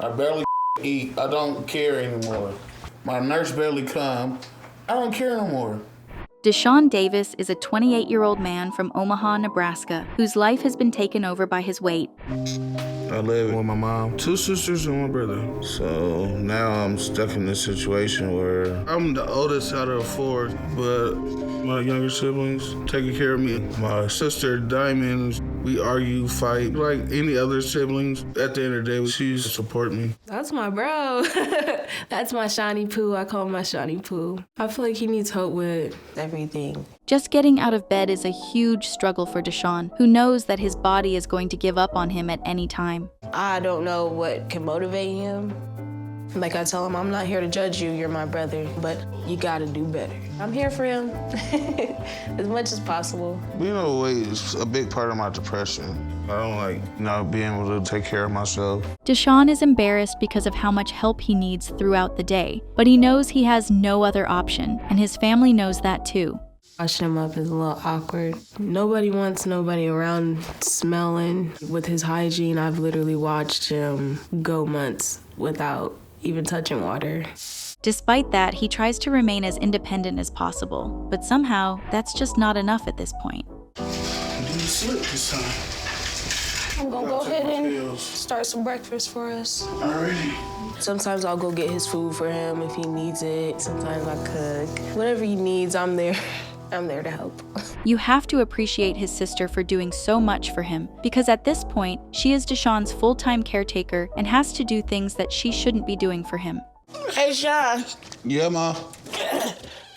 I barely eat. I don't care anymore. My nurse barely come. I don't care no more. Deshaun Davis is a 28-year-old man from Omaha, Nebraska, whose life has been taken over by his weight. I live with my mom, 2 sisters and 1 brother. So now I'm stuck in this situation where I'm the oldest out of 4, but my younger siblings taking care of me. My sister, Diamond, we argue, fight, like any other siblings. At the end of the day, she support me. That's my bro. That's my shiny poo. I call him my shiny poo. I feel like he needs help with everything. Just getting out of bed is a huge struggle for Deshaun, who knows that his body is going to give up on him at any time. I don't know what can motivate him. Like I tell him, I'm not here to judge you, you're my brother, but you gotta do better. I'm here for him as much as possible. Being overweight is a big part of my depression. I don't like not being able to take care of myself. Deshaun is embarrassed because of how much help he needs throughout the day, but he knows he has no other option, and his family knows that too. Washing him up is a little awkward. Nobody wants nobody around smelling. With his hygiene, I've literally watched him go months without even touching water. Despite that, he tries to remain as independent as possible, but somehow that's just not enough at this point. Did you slip this time? I'm gonna go ahead and start some breakfast for us. Alrighty. Sometimes I'll go get his food for him if he needs it. Sometimes I cook. Whatever he needs, I'm there. I'm there to help. You have to appreciate his sister for doing so much for him, because at this point, she is Deshaun's full-time caretaker and has to do things that she shouldn't be doing for him. Hey, Sean. Yeah, Ma.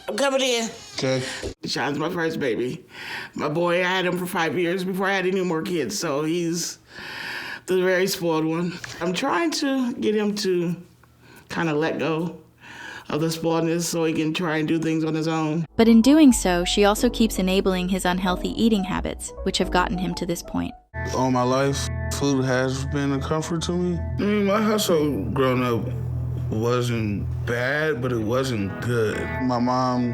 I'm coming in. Okay. Sean's my first baby. My boy, I had him for 5 years before I had any more kids, so he's the very spoiled one. I'm trying to get him to kind of let go of the spoiledness so he can try and do things on his own. But in doing so, she also keeps enabling his unhealthy eating habits, which have gotten him to this point. All my life, food has been a comfort to me. I mean, my household growing up wasn't bad, but it wasn't good. My mom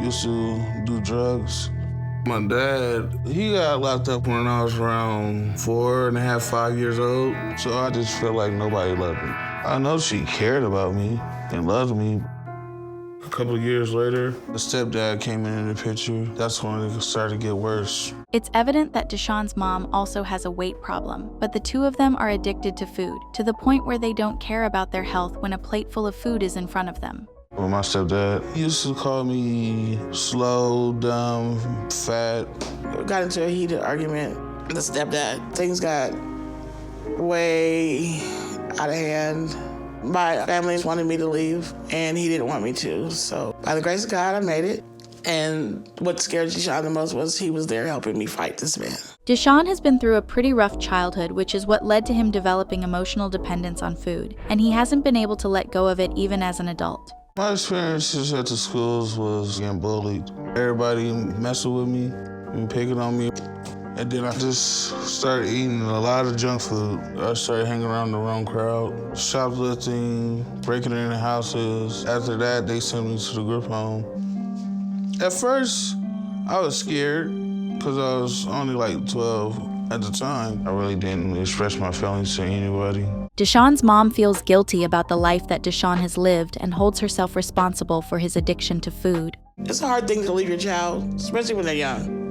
used to do drugs. My dad, he got locked up when I was around 4.5, 5 years old. So I just felt like nobody loved me. I know she cared about me and loved me. A couple of years later, the stepdad came in the picture. That's when it started to get worse. It's evident that Deshaun's mom also has a weight problem, but the two of them are addicted to food, to the point where they don't care about their health when a plate full of food is in front of them. Well, my stepdad, he used to call me slow, dumb, fat. We got into a heated argument. The stepdad, things got way out of hand. My family wanted me to leave, and he didn't want me to. So by the grace of God, I made it. And what scared Deshaun the most was he was there helping me fight this man. Deshaun has been through a pretty rough childhood, which is what led to him developing emotional dependence on food, and he hasn't been able to let go of it even as an adult. My experiences at the schools was getting bullied. Everybody messing with me and picking on me. And then I just started eating a lot of junk food. I started hanging around the wrong crowd, shoplifting, breaking into houses. After that, they sent me to the group home. At first, I was scared because I was only like 12 at the time. I really didn't express my feelings to anybody. Deshaun's mom feels guilty about the life that Deshaun has lived and holds herself responsible for his addiction to food. It's a hard thing to leave your child, especially when they're young.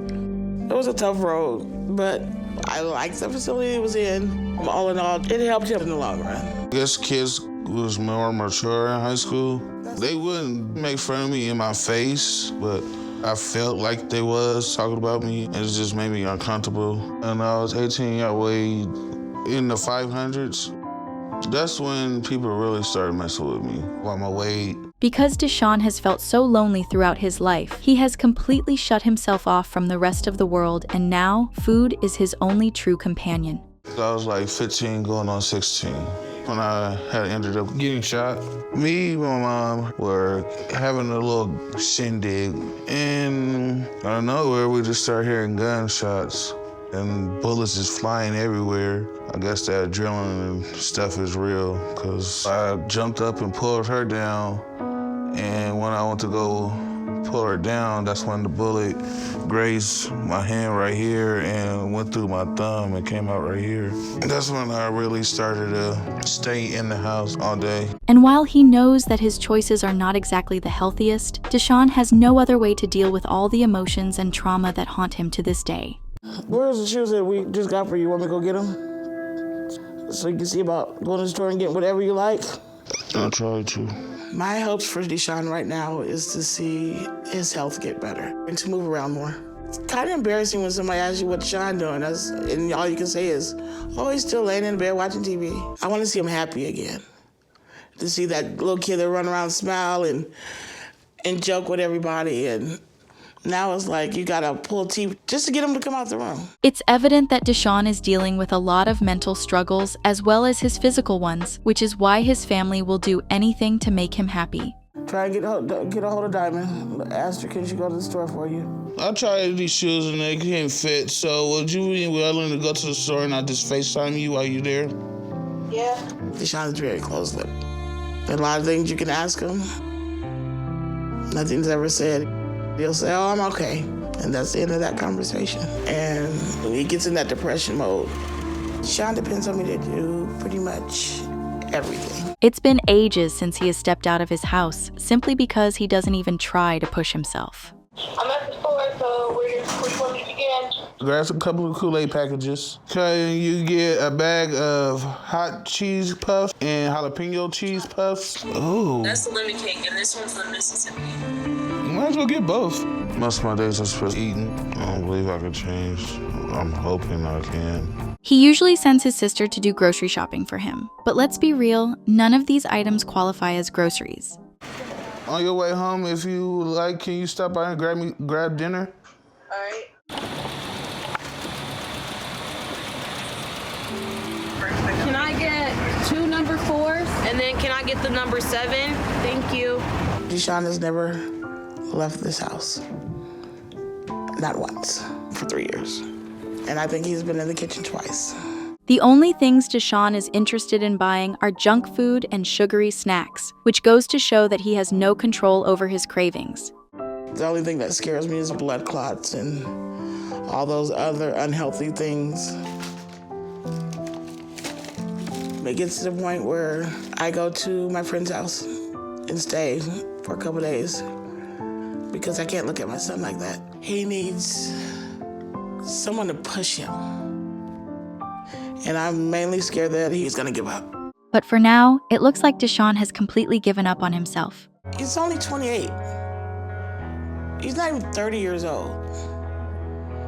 It was a tough road, but I liked the facility it was in. All in all, it helped him in the long run. I guess kids was more mature in high school. They wouldn't make fun of me in my face, but I felt like they was talking about me, and it just made me uncomfortable. And I was 18, I weighed in the 500s. That's when people really started messing with me, about my weight. Because Deshaun has felt so lonely throughout his life, he has completely shut himself off from the rest of the world, and now food is his only true companion. I was like 15 going on 16 when I had ended up getting shot. Me and my mom were having a little shindig, and out of nowhere we just started hearing gunshots and bullets just flying everywhere. I guess that adrenaline and stuff is real, because I jumped up and pulled her down, and when I went to go pull her down, that's when the bullet grazed my hand right here and went through my thumb and came out right here. That's when I really started to stay in the house all day. And while he knows that his choices are not exactly the healthiest, Deshaun has no other way to deal with all the emotions and trauma that haunt him to this day. Where's the shoes that we just got for you? Want me to go get them? So you can see about going to the store and getting whatever you like? I'll try to. My hopes for Deshaun right now is to see his health get better and to move around more. It's kind of embarrassing when somebody asks you what Deshaun doing, and all you can say is, oh, he's still laying in bed watching TV. I want to see him happy again. To see that little kid that run around, smile, and joke with everybody. And now it's like you gotta pull teeth just to get him to come out the room. It's evident that Deshaun is dealing with a lot of mental struggles as well as his physical ones, which is why his family will do anything to make him happy. Try and get a hold of Diamond. Ask her, can she go to the store for you? I tried these shoes and they can't fit, so would you be willing to go to the store and I just FaceTime you while you're there? Yeah. Deshaun's very close-lipped. There are a lot of things you can ask him. Nothing's ever said. He'll say, oh, I'm okay. And that's the end of that conversation. And when he gets in that depression mode, Deshaun depends on me to do pretty much everything. It's been ages since he has stepped out of his house, simply because he doesn't even try to push himself. I'm at the store, so where do you want me to begin? Grab a couple of Kool-Aid packages. Can you get a bag of hot cheese puffs and jalapeno cheese puffs? Oh. That's the lemon cake, and this one's the Mississippi. Might as well get both. Most of my days are supposed to eating. I don't believe I can change. I'm hoping I can. He usually sends his sister to do grocery shopping for him. But let's be real, none of these items qualify as groceries. On your way home, if you like, can you stop by and grab dinner? All right. Can I get 2 number 4s? And then can I get the number 7? Thank you. Deshaun has never left this house. Not once. For 3 years. And I think he's been in the kitchen twice. The only things Deshaun is interested in buying are junk food and sugary snacks, which goes to show that he has no control over his cravings. The only thing that scares me is blood clots and all those other unhealthy things. It gets to the point where I go to my friend's house and stay for a couple days because I can't look at my son like that. He needs someone to push him. And I'm mainly scared that he's gonna give up. But for now, it looks like Deshaun has completely given up on himself. He's only 28. He's not even 30 years old.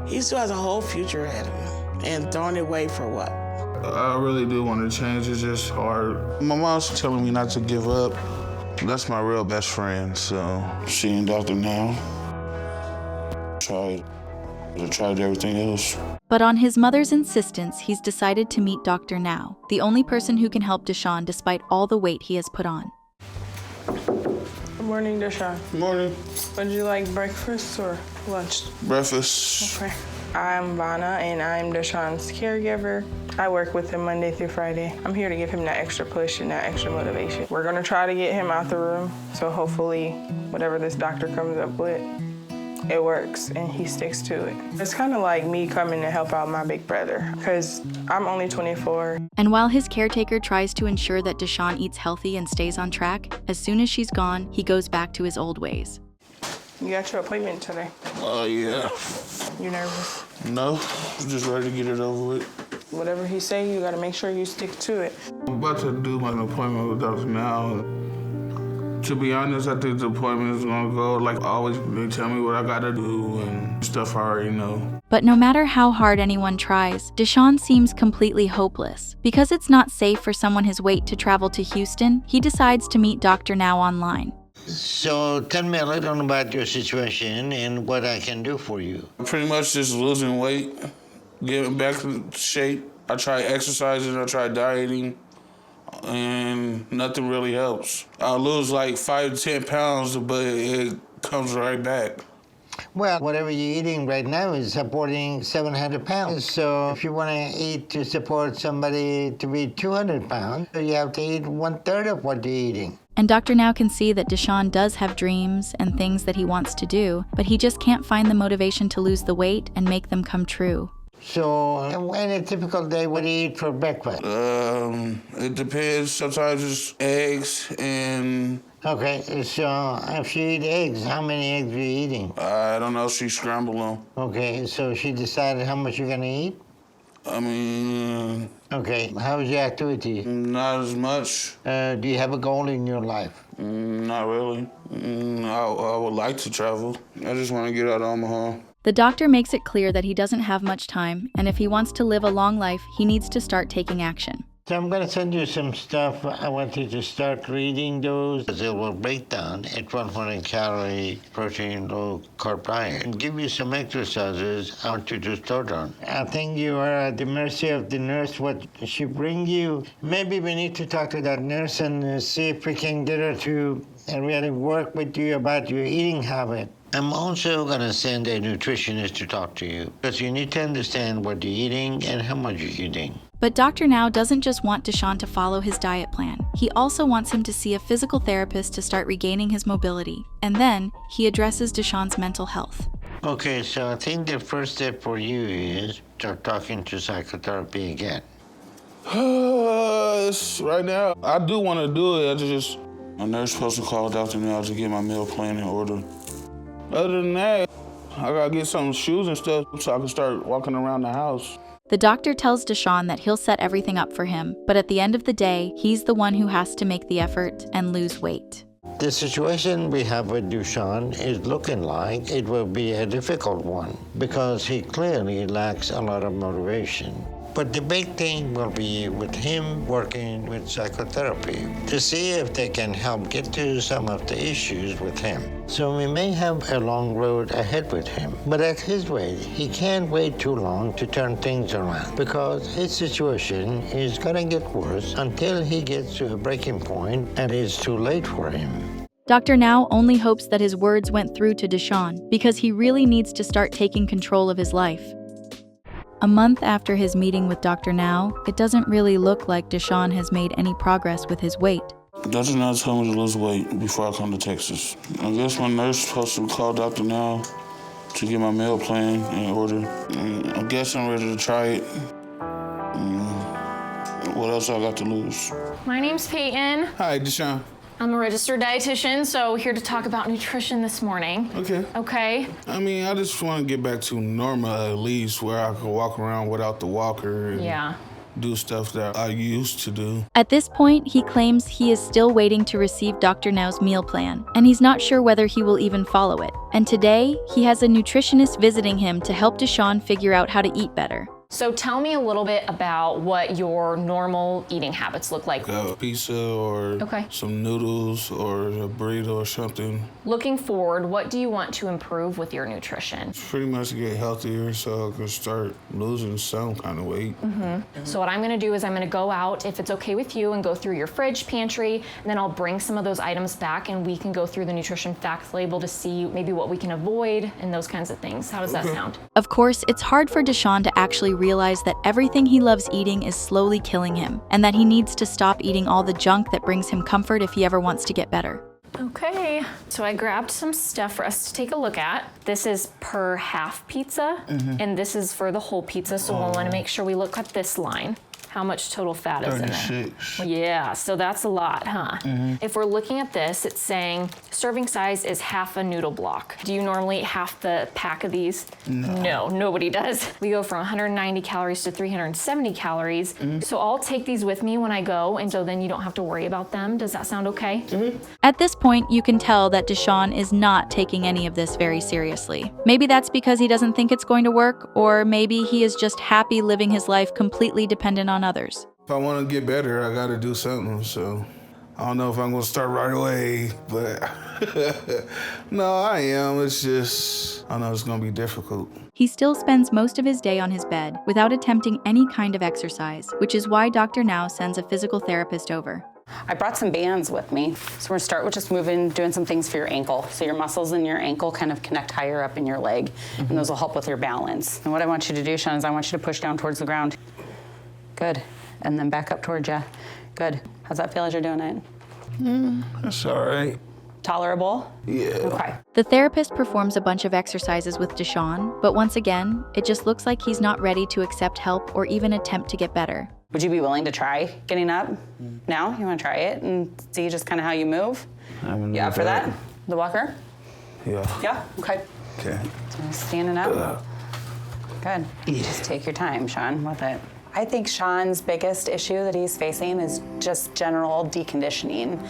He still has a whole future ahead of him. And throwing it away for what? I really do want to change. It's just hard. My mom's telling me not to give up. That's my real best friend, so seeing Dr. now. Tried everything else. But on his mother's insistence, he's decided to meet Dr. Now, the only person who can help Deshaun despite all the weight he has put on. Good morning, Deshaun. Good morning. Would you like breakfast or lunch? Breakfast. Okay. I'm Vanna, and I'm Deshaun's caregiver. I work with him Monday through Friday. I'm here to give him that extra push and that extra motivation. We're gonna try to get him out the room, so hopefully whatever this doctor comes up with, it works and he sticks to it. It's kind of like me coming to help out my big brother, because I'm only 24. And while his caretaker tries to ensure that Deshaun eats healthy and stays on track, as soon as she's gone, he goes back to his old ways. You got your appointment today. Oh, yeah. You nervous? No, I'm just ready to get it over with. Whatever he say, you gotta make sure you stick to it. I'm about to do my appointment with Dr. Now. To be honest, I think the appointment is gonna go like always. They tell me what I gotta do and stuff I already know. But no matter how hard anyone tries, Deshaun seems completely hopeless. Because it's not safe for someone his weight to travel to Houston, he decides to meet Dr. Now online. So tell me a little about your situation and what I can do for you. Pretty much just losing weight, getting back to shape. I try exercising, I try dieting, and nothing really helps. I lose like 5 to 10 pounds, but it comes right back. Well, whatever you're eating right now is supporting 700 pounds. So if you want to eat to support somebody to be 200 pounds, you have to eat 1/3 of what you're eating. And Dr. Now can see that Deshaun does have dreams and things that he wants to do, but he just can't find the motivation to lose the weight and make them come true. So in a typical day, what do you eat for breakfast? It depends. Sometimes it's eggs and... Okay, so if you eat eggs, how many eggs are you eating? I don't know, she scrambled them. Okay, so she decided how much you're going to eat? I mean... Okay, how's your activity? Not as much. Do you have a goal in your life? Not really. I would like to travel. I just want to get out of Omaha. The doctor makes it clear that he doesn't have much time, and if he wants to live a long life, he needs to start taking action. So I'm going to send you some stuff. I want you to start reading those. It will break down at 100 calorie protein, low carb diet. And give you some exercises I want you to start on. I think you are at the mercy of the nurse, what she bring you. Maybe we need to talk to that nurse and see if we can get her to really work with you about your eating habit. I'm also going to send a nutritionist to talk to you, because you need to understand what you're eating and how much you're eating. But Dr. Now doesn't just want Deshaun to follow his diet plan. He also wants him to see a physical therapist to start regaining his mobility. And then, he addresses Deshaun's mental health. Okay, so I think the first step for you is start talking to psychotherapy again. Right now, I do want to do it. My nurse supposed to call Dr. Now to get my meal plan in order. Other than that, I gotta get some shoes and stuff so I can start walking around the house. The doctor tells Deshaun that he'll set everything up for him, but at the end of the day, he's the one who has to make the effort and lose weight. The situation we have with Deshaun is looking like it will be a difficult one because he clearly lacks a lot of motivation. But the big thing will be with him working with psychotherapy to see if they can help get to some of the issues with him. So we may have a long road ahead with him. But at his weight, he can't wait too long to turn things around because his situation is going to get worse until he gets to a breaking point and it's too late for him. Dr. Now only hopes that his words went through to Deshaun because he really needs to start taking control of his life. A month after his meeting with Dr. Now, it doesn't really look like Deshaun has made any progress with his weight. Dr. Now told me to lose weight before I come to Texas. I guess my nurse is supposed to call Dr. Now to get my meal plan in order. I guess I'm ready to try it. What else I got to lose? My name's Peyton. Hi, Deshaun. I'm a registered dietitian, so here to talk about nutrition this morning. Okay. Okay? I mean, I just want to get back to normal at least, where I can walk around without the walker and do stuff that I used to do. At this point, he claims he is still waiting to receive Dr. Now's meal plan, and he's not sure whether he will even follow it. And today, he has a nutritionist visiting him to help Deshaun figure out how to eat better. So tell me a little bit about what your normal eating habits look like. Pizza or some noodles or a burrito or something. Looking forward, what do you want to improve with your nutrition? Pretty much get healthier so I can start losing some kind of weight. So what I'm gonna do is I'm gonna go out, if it's okay with you, and go through your fridge, pantry, and then I'll bring some of those items back and we can go through the nutrition facts label to see maybe what we can avoid and those kinds of things. How does that sound? Of course, it's hard for Deshaun to actually realize that everything he loves eating is slowly killing him, and that he needs to stop eating all the junk that brings him comfort if he ever wants to get better. Okay, so I grabbed some stuff for us to take a look at. This is per half pizza, and this is for the whole pizza, so we'll want to make sure we look at this line. How much total fat is in there? 36. Yeah, so that's a lot, huh? If we're looking at this, it's saying serving size is half a noodle block. Do you normally eat half the pack of these? No, nobody does. We go from 190 calories to 370 calories. So I'll take these with me when I go, and so then you don't have to worry about them. Does that sound okay? At this point, you can tell that Deshaun is not taking any of this very seriously. Maybe that's because he doesn't think it's going to work, or maybe he is just happy living his life completely dependent on others. If I want to get better, I got to do something, so I don't know if I'm going to start right away, but no, I am. It's just, I know it's going to be difficult. He still spends most of his day on his bed without attempting any kind of exercise, which is why Dr. Now sends a physical therapist over. I brought some bands with me. So we're gonna start with just doing some things for your ankle. So your muscles in your ankle kind of connect higher up in your leg, and those will help with your balance. And what I want you to do, Sean, is I want you to push down towards the ground. Good. And then back up towards you. Good. How's that feel as you're doing it? That's all right. Tolerable? Yeah. Okay. The therapist performs a bunch of exercises with Deshaun, but once again, it just looks like he's not ready to accept help or even attempt to get better. Would you be willing to try getting up now? You want to try it and see just kind of how you move? You up for that? The walker? Yeah. Yeah? Okay. Okay. So standing up. Good. Just take your time, Sean, with it. I think Sean's biggest issue that he's facing is just general deconditioning.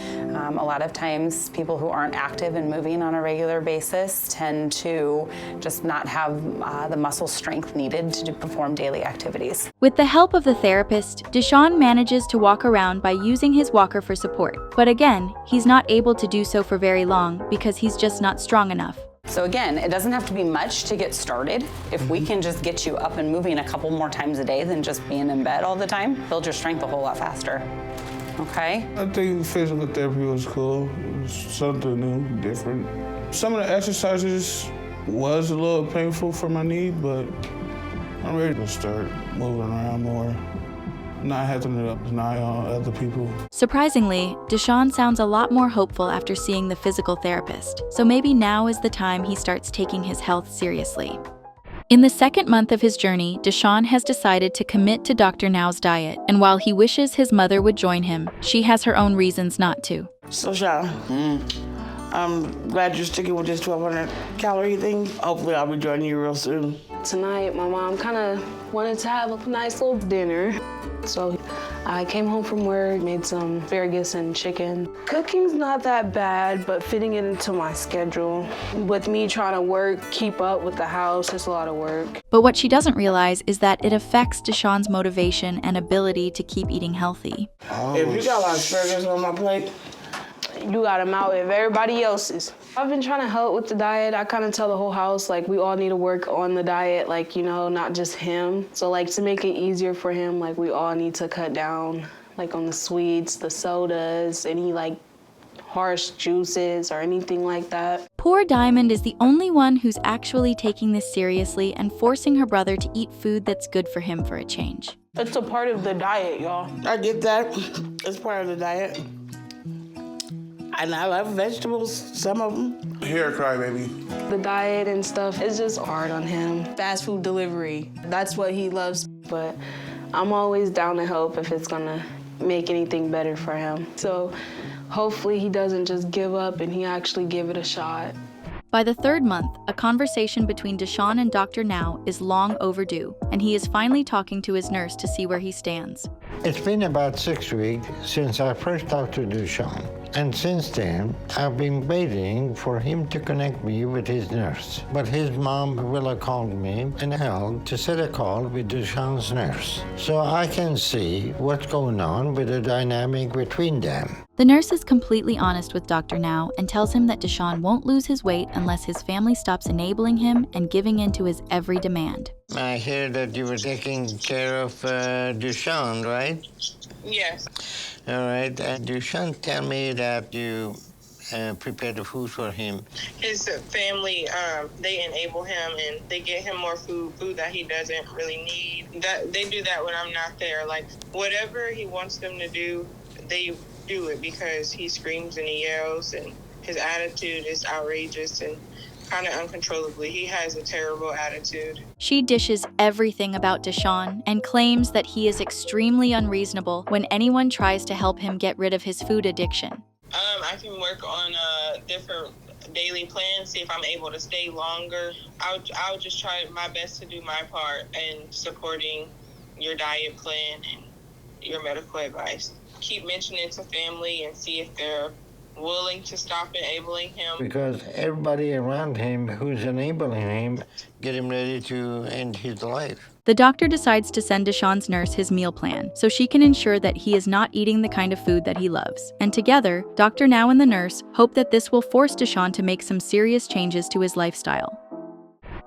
A lot of times people who aren't active and moving on a regular basis tend to just not have the muscle strength needed to perform daily activities. With the help of the therapist, Deshaun manages to walk around by using his walker for support. But again, he's not able to do so for very long because he's just not strong enough. So again, it doesn't have to be much to get started. If we can just get you up and moving a couple more times a day than just being in bed all the time, build your strength a whole lot faster. Okay? I think physical therapy was cool. It was something new, different. Some of the exercises was a little painful for my knee, but I'm ready to start moving around more. Not having to rely on other people. Surprisingly, Deshaun sounds a lot more hopeful after seeing the physical therapist, so maybe now is the time he starts taking his health seriously. In the second month of his journey, Deshaun has decided to commit to Dr. Now's diet, and while he wishes his mother would join him, she has her own reasons not to. So, Sean, I'm glad you're sticking with this 1,200 calorie thing. Hopefully I'll be joining you real soon. Tonight, my mom kind of wanted to have a nice little dinner. So I came home from work, made some asparagus and chicken. Cooking's not that bad, but fitting it into my schedule. With me trying to work, keep up with the house, it's a lot of work. But what she doesn't realize is that it affects Deshaun's motivation and ability to keep eating healthy. If you got a lot of asparagus on my plate, you got them out with everybody else's. I've been trying to help with the diet. I kind of tell the whole house, like, we all need to work on the diet, like, you know, not just him. So, like, to make it easier for him, like, we all need to cut down, like, on the sweets, the sodas, any, like, harsh juices or anything like that. Poor Diamond is the only one who's actually taking this seriously and forcing her brother to eat food that's good for him for a change. It's a part of the diet, y'all. I get that. It's part of the diet. And I love vegetables, some of them. Here, crybaby. The diet and stuff is just hard on him. Fast food delivery, that's what he loves. But I'm always down to help if it's gonna make anything better for him. So hopefully he doesn't just give up and he actually give it a shot. By the third month, a conversation between Deshaun and Dr. Now is long overdue, and he is finally talking to his nurse to see where he stands. It's been about 6 weeks since I first talked to Deshaun. And since then, I've been waiting for him to connect me with his nurse. But his mom, Willa, called me and held to set a call with Deshaun's nurse, so I can see what's going on with the dynamic between them. The nurse is completely honest with Dr. Now and tells him that Deshaun won't lose his weight unless his family stops enabling him and giving in to his every demand. I hear that you were taking care of Deshaun, right? Yes. All right. Deshaun, tell me that you prepare the food for him. His family, they enable him and they get him more food that he doesn't really need. That they do that when I'm not there. Like, whatever he wants them to do, they do it because he screams and he yells and his attitude is outrageous and kind of uncontrollably. He has a terrible attitude. She dishes everything about Deshaun and claims that he is extremely unreasonable when anyone tries to help him get rid of his food addiction. I can work on a different daily plan, see if I'm able to stay longer. I'll just try my best to do my part in supporting your diet plan and your medical advice. Keep mentioning it to family and see if they're willing to stop enabling him. Because everybody around him who's enabling him, get him ready to end his life. The doctor decides to send Deshaun's nurse his meal plan so she can ensure that he is not eating the kind of food that he loves. And together, Dr. Now and the nurse hope that this will force Deshaun to make some serious changes to his lifestyle.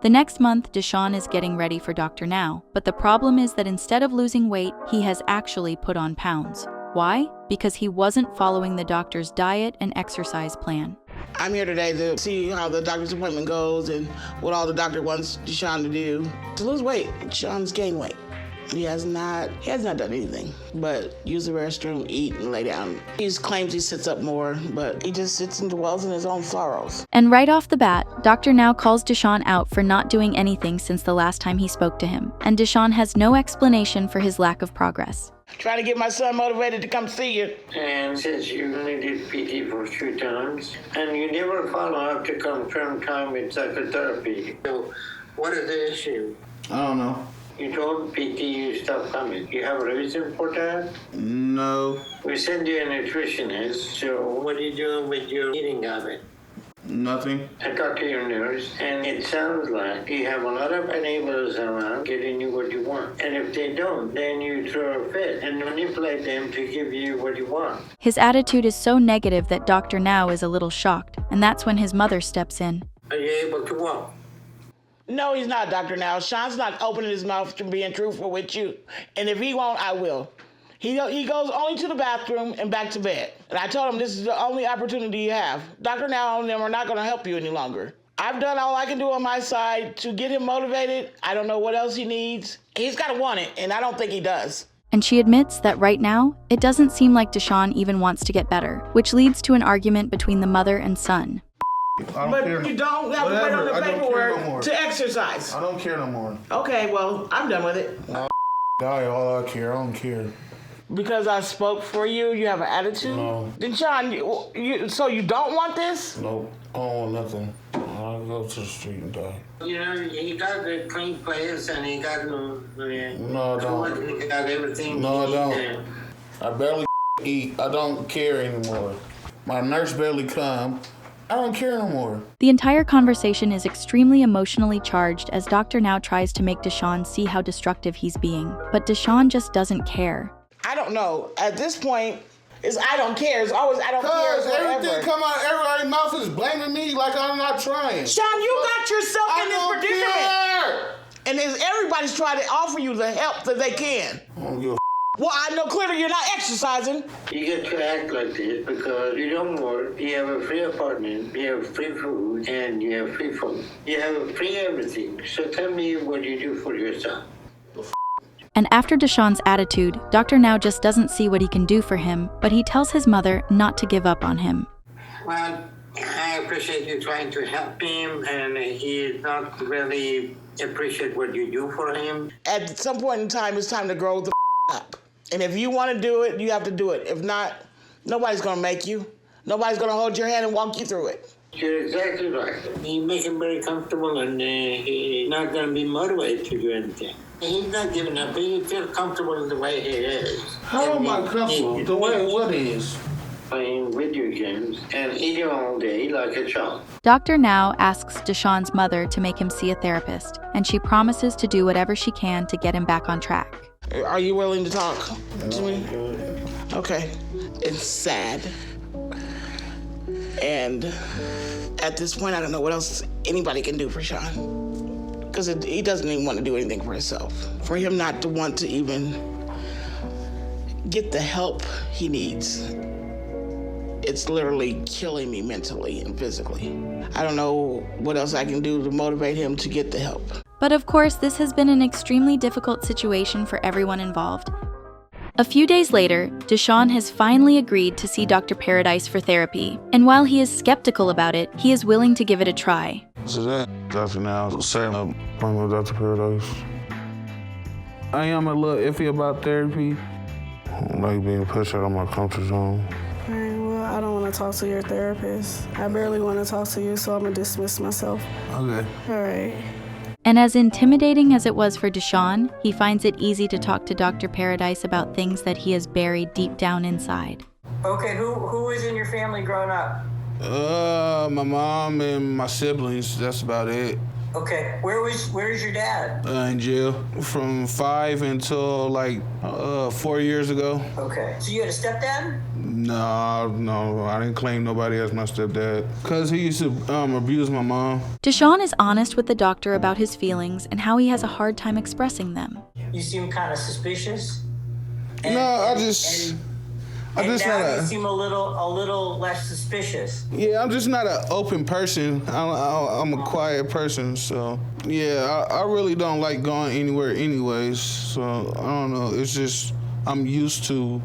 The next month, Deshaun is getting ready for Dr. Now, but the problem is that instead of losing weight, he has actually put on pounds. Why? Because he wasn't following the doctor's diet and exercise plan. I'm here today to see how the doctor's appointment goes and what all the doctor wants Deshaun to do. To lose weight. Deshaun's gained weight. He has not done anything but use the restroom, eat, and lay down. He claims he sits up more, but he just sits and dwells in his own sorrows. And right off the bat, Dr. Now calls Deshaun out for not doing anything since the last time he spoke to him, and Deshaun has no explanation for his lack of progress. Trying to get my son motivated to come see you. And since you only did PT for 2 times, and you never follow up to confirm time with psychotherapy, so what is the issue? I don't know. You told PT you stopped coming. You have a reason for that? No. We send you a nutritionist, so what are you doing with your eating habit? Nothing. I talked to your nurse, and it sounds like you have a lot of enablers around getting you what you want. And if they don't, then you throw a fit and manipulate them to give you what you want. His attitude is so negative that Dr. Now is a little shocked, and that's when his mother steps in. Are you able to walk? No, he's not, Dr. Now. Sean's not opening his mouth to being truthful with you. And if he won't, I will. He goes only to the bathroom and back to bed. And I told him this is the only opportunity you have. Dr. Now and them are not going to help you any longer. I've done all I can do on my side to get him motivated. I don't know what else he needs. He's got to want it, and I don't think he does. And she admits that right now, it doesn't seem like Deshaun even wants to get better, which leads to an argument between the mother and son. But you don't have to wait on the paperwork to exercise. I don't care no more. Okay, well, I'm done with it. Die, all I care. I don't care. Because I spoke for you, you have an attitude? No. Then, Sean, so you don't want this? Nope. I don't want nothing. I'll go to the street and die. You know, he got a clean place and he got No, I don't. He got everything. No, I don't. I barely eat. I don't care anymore. My nurse barely come. I don't care no more. The entire conversation is extremely emotionally charged as Dr. Now tries to make Deshaun see how destructive he's being, but Deshaun just doesn't care. I don't know. At this point, it's I don't care. It's always I don't care. Because everything come out, everybody's mouth is blaming me like I'm not trying. Sean, you got yourself in this predicament. Care. And everybody's trying to offer you the help that they can. I don't give a Well, I know clearly you're not exercising. You get to act like this because you don't work, you have a free apartment, you have free food, and you have free phone. You have free everything. So tell me what you do for yourself. And after Deshaun's attitude, Dr. Now just doesn't see what he can do for him, but he tells his mother not to give up on him. Well, I appreciate you trying to help him, and he not really appreciate what you do for him. At some point in time, it's time to grow the up. And if you want to do it, you have to do it. If not, nobody's going to make you. Nobody's going to hold your hand and walk you through it. You're exactly right. You make him very comfortable, and he's not going to be motivated to do anything. He's not giving up. He feels comfortable the way he is. How am I comfortable? The way what is? Playing video games and eating all day like a child. Dr. Now asks Deshaun's mother to make him see a therapist, and she promises to do whatever she can to get him back on track. Are you willing to talk to me? Okay. It's sad. And at this point, I don't know what else anybody can do for Sean. Because he doesn't even want to do anything for himself. For him not to want to even get the help he needs, it's literally killing me mentally and physically. I don't know what else I can do to motivate him to get the help. But of course, this has been an extremely difficult situation for everyone involved. A few days later, Deshaun has finally agreed to see Dr. Paradise for therapy, and while he is skeptical about it, he is willing to give it a try. So that Dr. Now setting up appointment with Dr. Paradise. I am a little iffy about therapy. I don't like being pushed out of my comfort zone. All right, well, I don't want to talk to your therapist. I barely want to talk to you, so I'm going to dismiss myself. Okay. All right. And as intimidating as it was for Deshaun, he finds it easy to talk to Dr. Paradise about things that he has buried deep down inside. Okay, who was in your family growing up? My mom and my siblings, that's about it. Okay, where's your dad? In jail from 5 until like 4 years ago. Okay, so you had a stepdad? No, I didn't claim nobody as my stepdad. Cause he used to abuse my mom. Deshaun is honest with the doctor about his feelings and how he has a hard time expressing them. You seem kind of suspicious. No, I just And just now you seem a little less suspicious. Yeah, I'm just not an open person. I'm a quiet person, so yeah, I really don't like going anywhere anyways. So I don't know. It's just I'm used to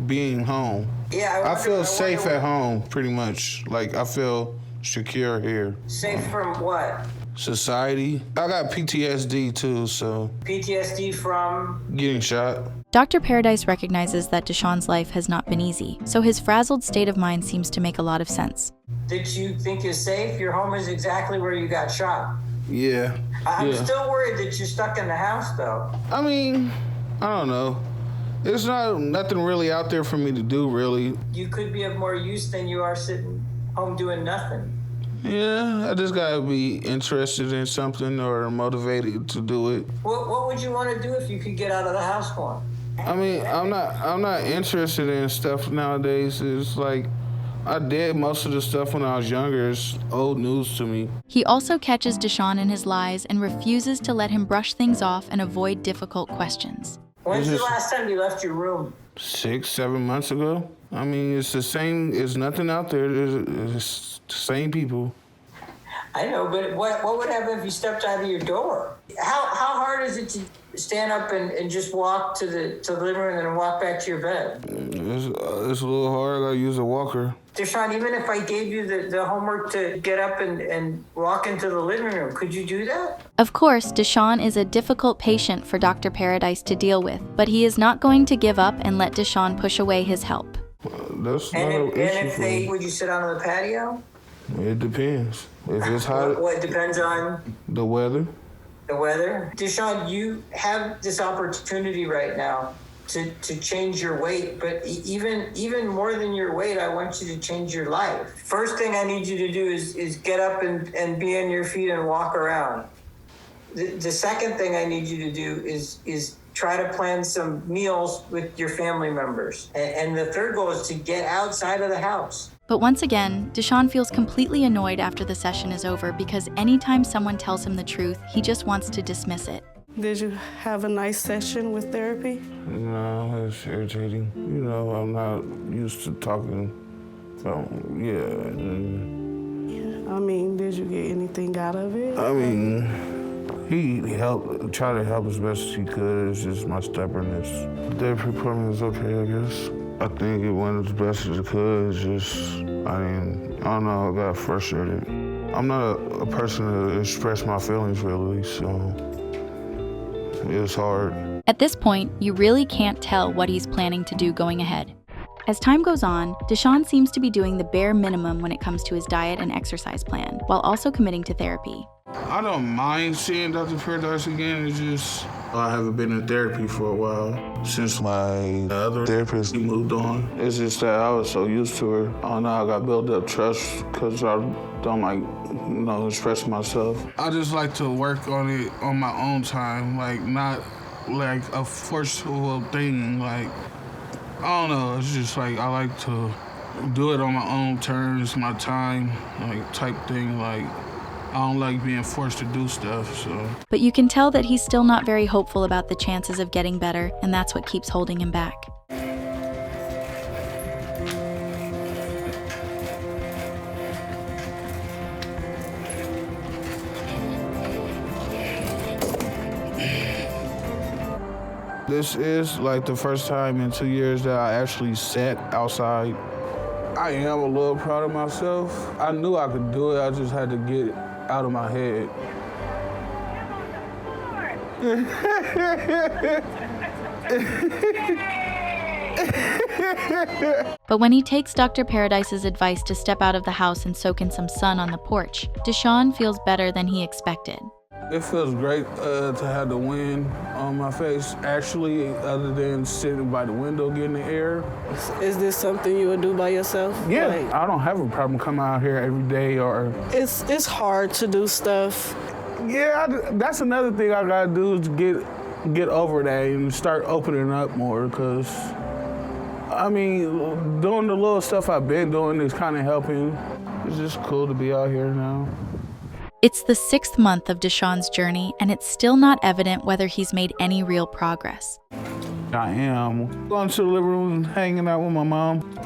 being home. Yeah, I feel safe at home, pretty much. Like I feel secure here. Safe from what? Society. I got PTSD too, so. PTSD from? Getting shot. Dr. Paradise recognizes that Deshaun's life has not been easy, so his frazzled state of mind seems to make a lot of sense. That you think is safe? Your home is exactly where you got shot. Yeah. I'm still worried that you're stuck in the house, though. I mean, I don't know. There's nothing really out there for me to do, really. You could be of more use than you are sitting home doing nothing. Yeah, I just gotta be interested in something or motivated to do it. What would you want to do if you could get out of the house more? I mean, I'm not interested in stuff nowadays. It's like I did most of the stuff when I was younger. It's old news to me. He also catches Deshaun in his lies and refuses to let him brush things off and avoid difficult questions. When's the last time you left your room? 6-7 months ago. I mean, it's the same. There's nothing out there. It's the same people. I know, but what would happen if you stepped out of your door? How hard is it to stand up and just walk to the living room and walk back to your bed? It's a little hard. I gotta use a walker. Deshaun, even if I gave you the homework to get up and walk into the living room, could you do that? Of course, Deshaun is a difficult patient for Dr. Paradise to deal with, but he is not going to give up and let Deshaun push away his help. That's not an issue for me. Would you sit on the patio? It depends. If it's hot. What depends on? The weather. The weather? Deshaun, you have this opportunity right now to change your weight, but even more than your weight, I want you to change your life. First thing I need you to do is get up and be on your feet and walk around. The second thing I need you to do is try to plan some meals with your family members. And the third goal is to get outside of the house. But once again, Deshaun feels completely annoyed after the session is over because anytime someone tells him the truth, he just wants to dismiss it. Did you have a nice session with therapy? No, it's irritating. You know, I'm not used to talking. So, yeah. I mean, did you get anything out of it? I mean, he tried to help as best as he could. It's just my stubbornness. The therapy appointment was okay, I guess. I think it went as best as it could. It's just, I don't know, I got frustrated. I'm not a person to express my feelings, really, so it was hard. At this point, you really can't tell what he's planning to do going ahead. As time goes on, Deshaun seems to be doing the bare minimum when it comes to his diet and exercise plan, while also committing to therapy. I don't mind seeing Dr. Paradise again. It's just I haven't been in therapy for a while since my other therapist moved on. It's just that I was so used to her. I don't know, I got built up trust because I don't like, express myself. I just like to work on it on my own time, like not like a forceful thing. Like, I don't know, it's just like I like to do it on my own terms, my time, like type thing, like. I don't like being forced to do stuff, so. But you can tell that he's still not very hopeful about the chances of getting better, and that's what keeps holding him back. This is like the first time in 2 years that I actually sat outside. I am a little proud of myself. I knew I could do it, I just had to get it out of my head. But when he takes Dr. Paradise's advice to step out of the house and soak in some sun on the porch, Deshaun feels better than he expected. It feels great to have the wind on my face, actually, other than sitting by the window getting the air. Is this something you would do by yourself? Yeah, I don't have a problem coming out here every day or... It's hard to do stuff. Yeah, that's another thing I gotta do is get over that and start opening up more, because, I mean, doing the little stuff I've been doing is kind of helping. It's just cool to be out here now. It's the 6th month of Deshaun's journey, and it's still not evident whether he's made any real progress. I I am. Going to the living room and hanging out with my mom.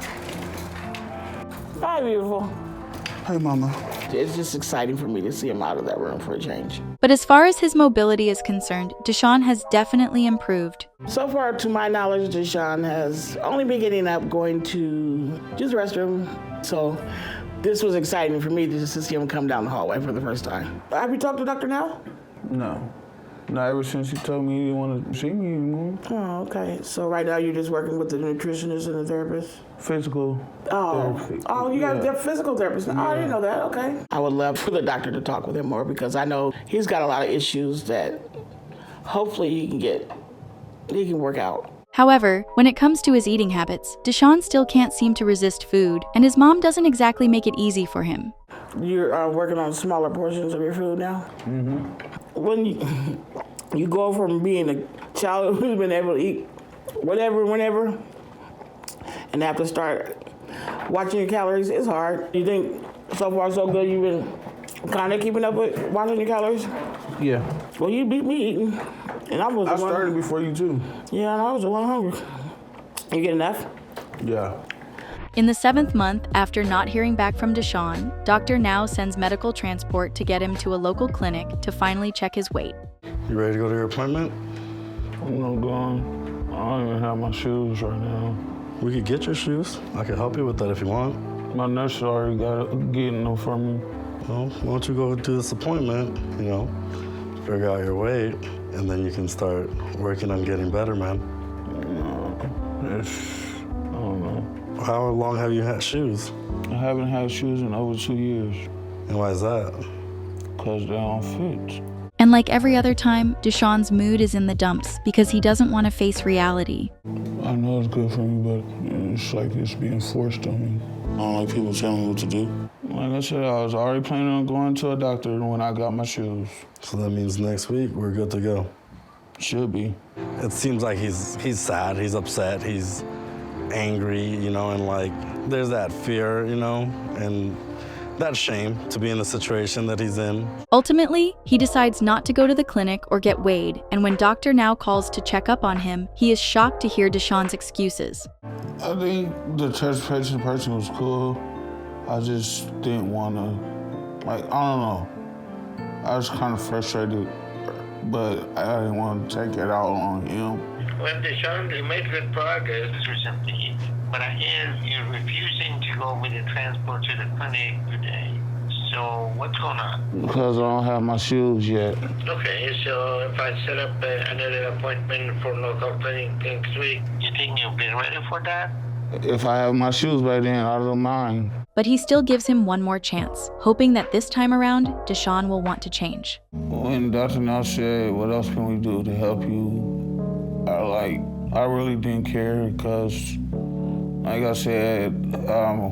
Hi, beautiful. Hey, Mama. It's just exciting for me to see him out of that room for a change. But as far as his mobility is concerned, Deshaun has definitely improved. So far, to my knowledge, Deshaun has only been getting up, going to use the restroom. So this was exciting for me just to see him come down the hallway for the first time. Have you talked to Dr. Now? No. Not ever since he told me he didn't want to see me anymore. Oh, okay. So right now you're just working with the nutritionist and the therapist? Physical therapy. Oh, you got a physical therapist. Yeah. Oh, I didn't know that. Okay. I would love for the doctor to talk with him more because I know he's got a lot of issues that hopefully he can work out. However, when it comes to his eating habits, Deshaun still can't seem to resist food, and his mom doesn't exactly make it easy for him. You're working on smaller portions of your food now? Mm-hmm. When you go from being a child who's been able to eat whatever, whenever, and have to start watching your calories, it's hard. You think so far so good you've been kind of keeping up with watching your calories? Yeah. Well, you beat me eating. And I started before you too. Yeah, and I was the one hungry. You get enough? Yeah. In the 7th month after not hearing back from Deshaun, Dr. Now sends medical transport to get him to a local clinic to finally check his weight. You ready to go to your appointment? I'm not going. I don't even have my shoes right now. We could get your shoes. I could help you with that if you want. My nurse already getting them for me. Well, why don't you go do this appointment, figure out your weight, and then you can start working on getting better, man. I don't know. How long have you had shoes? I haven't had shoes in over 2 years. And why is that? Because they don't fit. And like every other time, Deshaun's mood is in the dumps because he doesn't want to face reality. I know it's good for me, but it's like it's being forced on me. I don't like people telling me what to do. Like I said, I was already planning on going to a doctor when I got my shoes. So that means next week we're good to go. Should be. It seems like he's sad, he's upset, he's angry, and like there's that fear, and that shame to be in the situation that he's in. Ultimately, he decides not to go to the clinic or get weighed, and when Dr. Now calls to check up on him, he is shocked to hear Deshaun's excuses. I think the test patient person was cool. I just didn't want to, I don't know. I was kind of frustrated, but I didn't want to take it out on him. Well, Deshaun, you made good progress recently, but again, you're refusing to go with the transport to the clinic today. So what's going on? Because I don't have my shoes yet. Okay, so if I set up another appointment for local clinic next week, you think you'll be ready for that? If I have my shoes by then, I don't mind. But he still gives him one more chance, hoping that this time around, Deshaun will want to change. When Dr. Now said, what else can we do to help you? I really didn't care because, like I said, I'm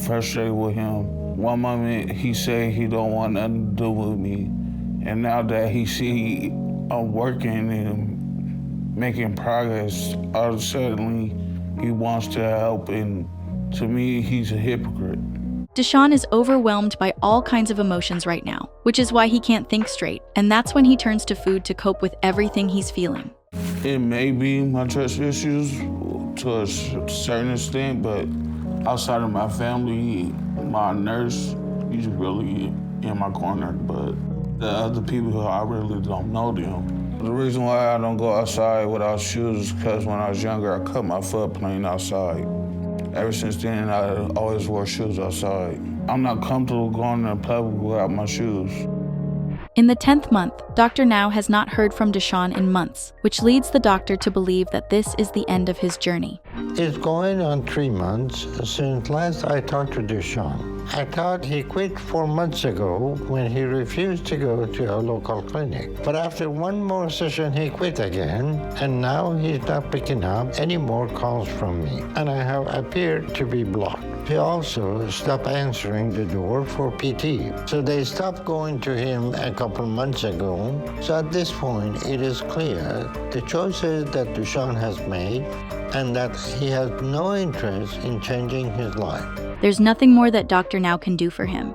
frustrated with him. One moment he said he don't want nothing to do with me, and now that he see I'm working and making progress, all of a sudden he wants to help, and to me, he's a hypocrite. Deshaun is overwhelmed by all kinds of emotions right now, which is why he can't think straight, and that's when he turns to food to cope with everything he's feeling. It may be my trust issues to a certain extent, but outside of my family, my nurse, he's really in my corner, but the other people, I really don't know them. The reason why I don't go outside without shoes is because when I was younger, I cut my foot playing outside. Ever since then, I always wore shoes outside. I'm not comfortable going to public without my shoes. In the 10th month, Dr. Now has not heard from Deshaun in months, which leads the doctor to believe that this is the end of his journey. It's going on 3 months since last I talked to Deshaun. I thought he quit 4 months ago when he refused to go to a local clinic. But after one more session, he quit again, and now he's not picking up any more calls from me, and I have appeared to be blocked. He also stopped answering the door for PT, so they stopped going to him a couple months ago. So at this point, it is clear the choices that Deshaun has made and that he has no interest in changing his life. There's nothing more that Dr. Now can do for him.